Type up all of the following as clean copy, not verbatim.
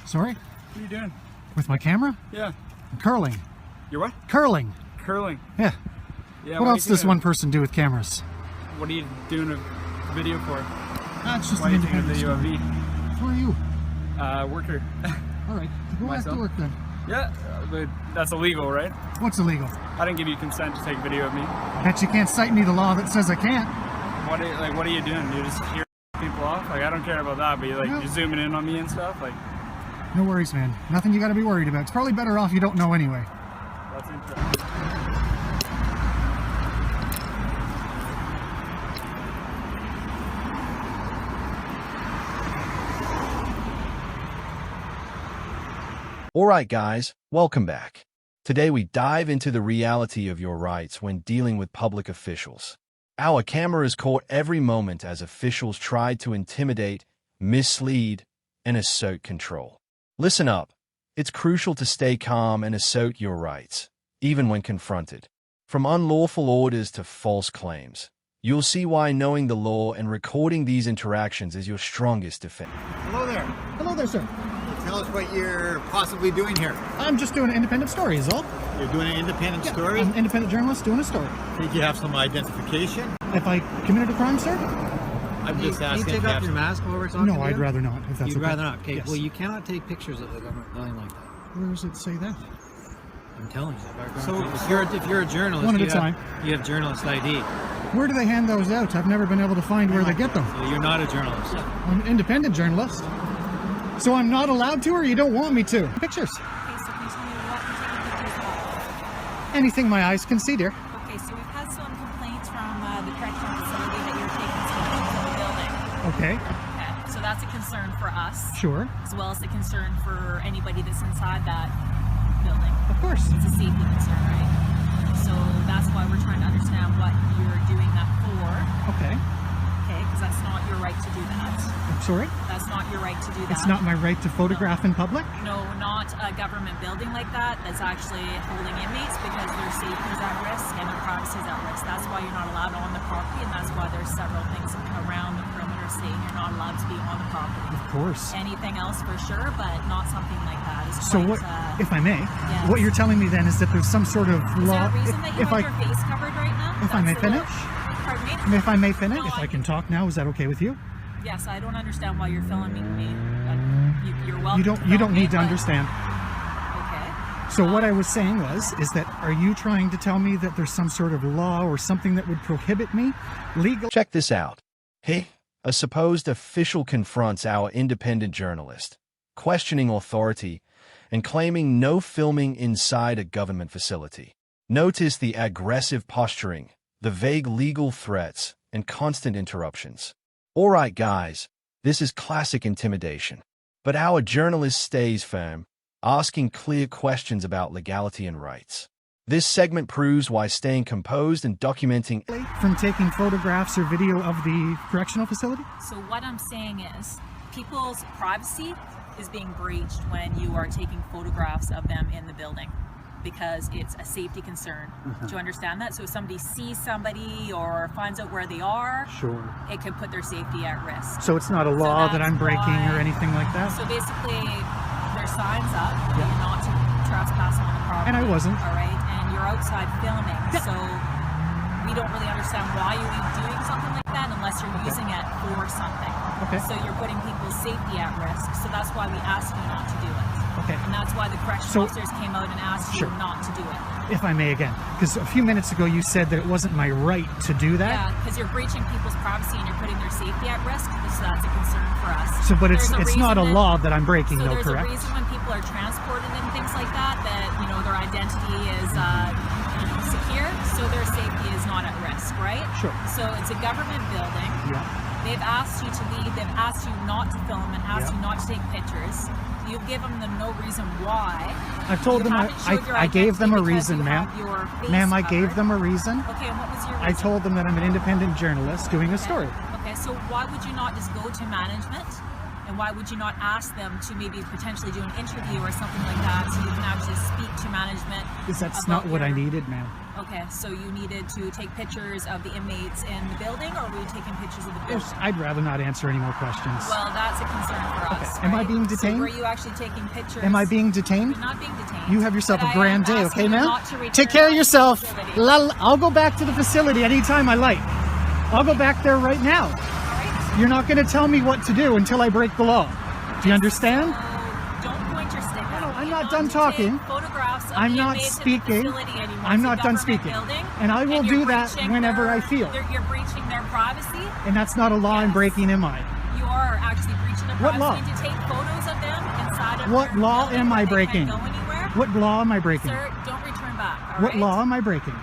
Sorry? What are you doing? With my camera? Yeah. Curling. You're what? Curling. Curling. Yeah. Yeah. What else does one person do with cameras? What are you doing a video for? It's just Why an are you taking a independent video of story. me? Who are you? Worker. All right. Go back to Myself. work then. Yeah, but that's illegal, right? What's illegal? I didn't give you consent to take video of me. Bet you can't cite me the law that says I can't. What are you doing? You just hear people off? Like, I don't care about that, but you're zooming in on me and stuff. Like, no worries, man. Nothing you got to be worried about. It's probably better off you don't know anyway. that's interesting. Alright guys, welcome back. Today we dive into the reality of your rights when dealing with public officials. Our cameras caught every moment as officials tried to intimidate, mislead, and assert control. Listen up. It's crucial to stay calm and assert your rights, even when confronted. From unlawful orders to false claims, you'll see why knowing the law and recording these interactions is your strongest defense. Hello there. Hello there, sir. Tell us what you're possibly doing here. I'm just doing an independent story, is all. You're doing an independent story? I'm an independent journalist doing a story. Did you have some identification? If I committed a crime, sir? I'm just Can asking. you take if off your some- mask while we're talking? No, I'd rather not, if that's You'd okay. rather not? Okay, Yes. well, you cannot take pictures of the government building like that. Where does it say that? I'm telling you. So- If you're a journalist, One at you a have, time. you have journalist ID. Where do they hand those out? I've never been able to find where they get them. So you're not a journalist. I'm an independent journalist. So I'm not allowed to, or you don't want me to? Pictures. Okay, so can you tell me what you're taking pictures of? Anything my eyes can see, dear. Okay, so we've had some complaints from the correctional facility that you're taking some pictures of the building. Okay, Okay, so that's a concern for us, sure. as well as a concern for anybody that's inside that building. Of course. It's a safety concern, right? So that's why we're trying to understand what you're doing that for, Okay. okay? Because that's not your right to do that. I'm sorry? That's not your right to do that. It's not my right to photograph in public? No, not a government building like that that's actually holding inmates because their safety is at risk and their privacy is at risk. That's why you're not allowed on the property, and that's why there's several things around the perimeter saying you're not allowed to be on the property. Of course. Anything else for sure, but not something like that. It's So quite, what, if I may, yes. what you're telling me then is that there's some sort of Is law... there a reason that you if have I, your face covered right now? if I may That's the finish? Pardon me? If I may finish, No, if I can talk now, is that okay with you? Yes, I don't understand why you're filming me. You're welcome. You don't film me, need to but- understand. Okay. So what I was saying is that, are you trying to tell me that there's some sort of law or something that would prohibit me legally? Check this out. Hey, a supposed official confronts our independent journalist, questioning authority and claiming no filming inside a government facility. Notice the aggressive posturing, the vague legal threats, and constant interruptions. Alright guys, this is classic intimidation. But our journalist stays firm, asking clear questions about legality and rights. This segment proves why staying composed and documenting From taking photographs or video of the correctional facility? So what I'm saying is, people's privacy is being breached when you are taking photographs of them in the building, because it's a safety concern. Do you understand that? So if somebody sees somebody or finds out where they are, Sure. it could put their safety at risk. So it's not a law that that's I'm breaking why- or anything like that? So basically, there's signs up that you're not to trespass on the property. And I wasn't. All right, and you're outside filming, so we don't really understand why you would be doing something like that unless you're using it for something. Okay. So you're putting people's safety at risk, so that's why we asked you not to do it. Okay. And that's why the correctional So- officers came out and asked Sure. you not to do it. If I may again, because a few minutes ago you said that it wasn't my right to do that. Yeah, because you're breaching people's privacy and you're putting their safety at risk, so that's a concern for us. So, but it's There's not a reason law that I'm breaking, So though, there's correct? a reason when people are transported and things like that, their identity is secure, so their safety is not at risk, right? Sure. So it's a government building. Yeah. They've asked you to leave. They've asked you not to film and asked Yeah. you not to take pictures. You've given them no reason why. I've told You them haven't showed your I gave them a identity reason, because you ma'am. have your face Ma'am, I covered. gave them a reason. Okay, and what was your reason? I told them that I'm an independent journalist doing a story. Okay, so why would you not just go to management And why would you not ask them to maybe potentially do an interview or something like that so you can actually speak to management? Because that's about not what I your- needed, ma'am. Okay, so you needed to take pictures of the inmates in the building, or were you taking pictures of the building? I'd rather not answer any more questions. Well, that's a concern for us. Okay. Am I right? being detained? So were you actually taking pictures? Am I being detained? You're not being detained. You have yourself But a I am grand day, asking okay, you ma'am? not to return Take care of back to the yourself. facility. I'll go back to the facility anytime I like. I'll go back there right now. All right? You're not going to tell me what to do until I break the law. Do you understand? So don't point your stick at No, me. I'm You're not done to talking. take photographs of I'm the not inmates in the speaking. facility anymore. I'm It's a not done government speaking. building, And I will you're do that breaching whenever I their- feel. You're breaching their privacy. And that's not a law I'm Yes. breaking, am I? You are actually breaching their What privacy. law? You need to take photos of them inside of What their law building am where I they breaking? Can't go anywhere. What law am I breaking? Sir, don't return back. All What right? law am I breaking?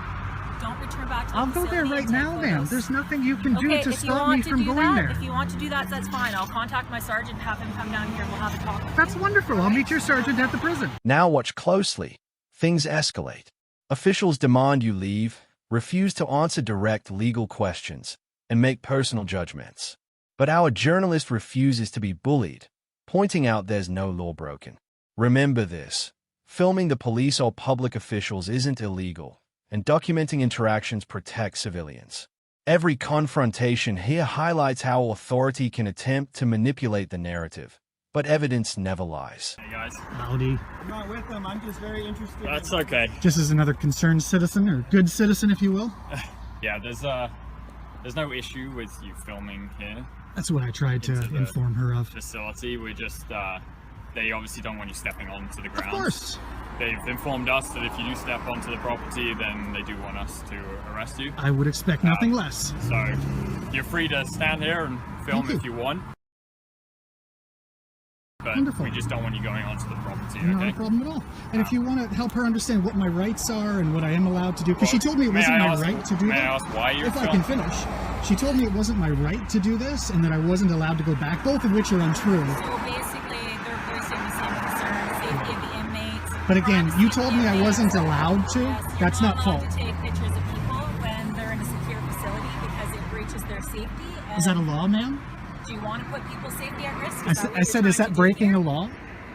Don't return back to the I'll go there facility right and take now, ma'am. photos. There's nothing you can do Okay, to if you stop want me to from do going that, there. if you want to do that, that's fine. I'll contact my sergeant and have him come down here and we'll have a talk. That's wonderful. I'll meet your sergeant at the prison. Now watch closely. Things escalate. Officials demand you leave, refuse to answer direct legal questions, and make personal judgments. But our journalist refuses to be bullied, pointing out there's no law broken. Remember this. Filming the police or public officials isn't illegal, and documenting interactions protects civilians. Every confrontation here highlights how authority can attempt to manipulate the narrative, but evidence never lies. Hey guys. Howdy. I'm not with them. I'm just very interested. That's okay. Just as another concerned citizen, or good citizen, if you will. Yeah, there's no issue with you filming here. That's what I tried to Into the- inform her of. Facility. We just they obviously don't want you stepping onto the Of grounds. course. They've informed us that if you do step onto the property, then they do want us to arrest you. I would expect nothing less. So you're free to stand here and film Thank if you want. But Wonderful. we just don't want you going onto the property, Not a okay? problem at all. And if you want to help her understand what my rights are and what I am allowed to do, because she told me it May wasn't I my ask- right to do May I that. ask why you're If I can finish. She told me it wasn't my right to do this and that I wasn't allowed to go back, both of which are untrue. So basically, they're voicing the same concern, safety of the inmates. But again, you privacy of told the me I inmates. wasn't allowed to. Yes, you're That's not allowed fault. to take pictures of people when they're in a secure facility because it breaches their safety. Is that a and law, ma'am? Do you want to put people's safety at risk? I said, is that breaking a law?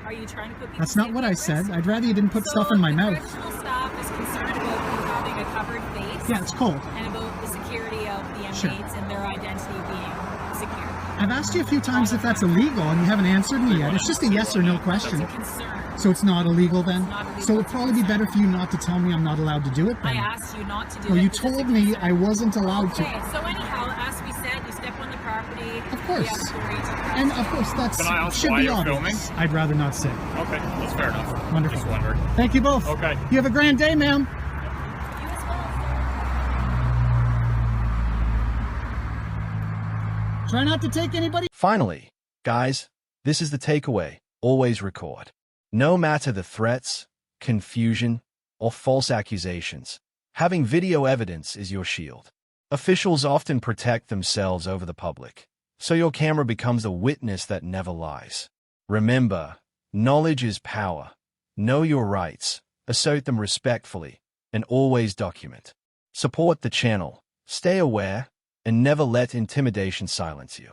Are you trying to put people's That's not safety what at I risk? said. I'd rather you didn't put So stuff in my the mouth. correctional staff is concerned about you having a covered face. Yeah, it's cold. And about the security of the inmates Sure. and their identity being secure. I've asked you a few times if that's illegal and you haven't answered me yet. It's just a yes or no That's question. a concern. So it's not illegal then? It's not illegal. So it'd probably be better for you not to tell me I'm not allowed to do it I then. asked you not to do Well, it. you because it's told a me concern. I wasn't allowed to. Okay, so anyhow, as we said, you step on the property. Of course. You have authority to press. And of course, that's Can I ask should why be you're obvious. I'd rather not say. Okay, that's fair enough. Wonderful. Just wondering. Thank you both. Okay. You have a grand day, ma'am. You as well. Try not to take anybody. Finally, guys, this is the takeaway. Always record. No matter the threats, confusion, or false accusations, having video evidence is your shield. Officials often protect themselves over the public, so your camera becomes a witness that never lies. Remember, knowledge is power. Know your rights, assert them respectfully, and always document. Support the channel, stay aware, and never let intimidation silence you.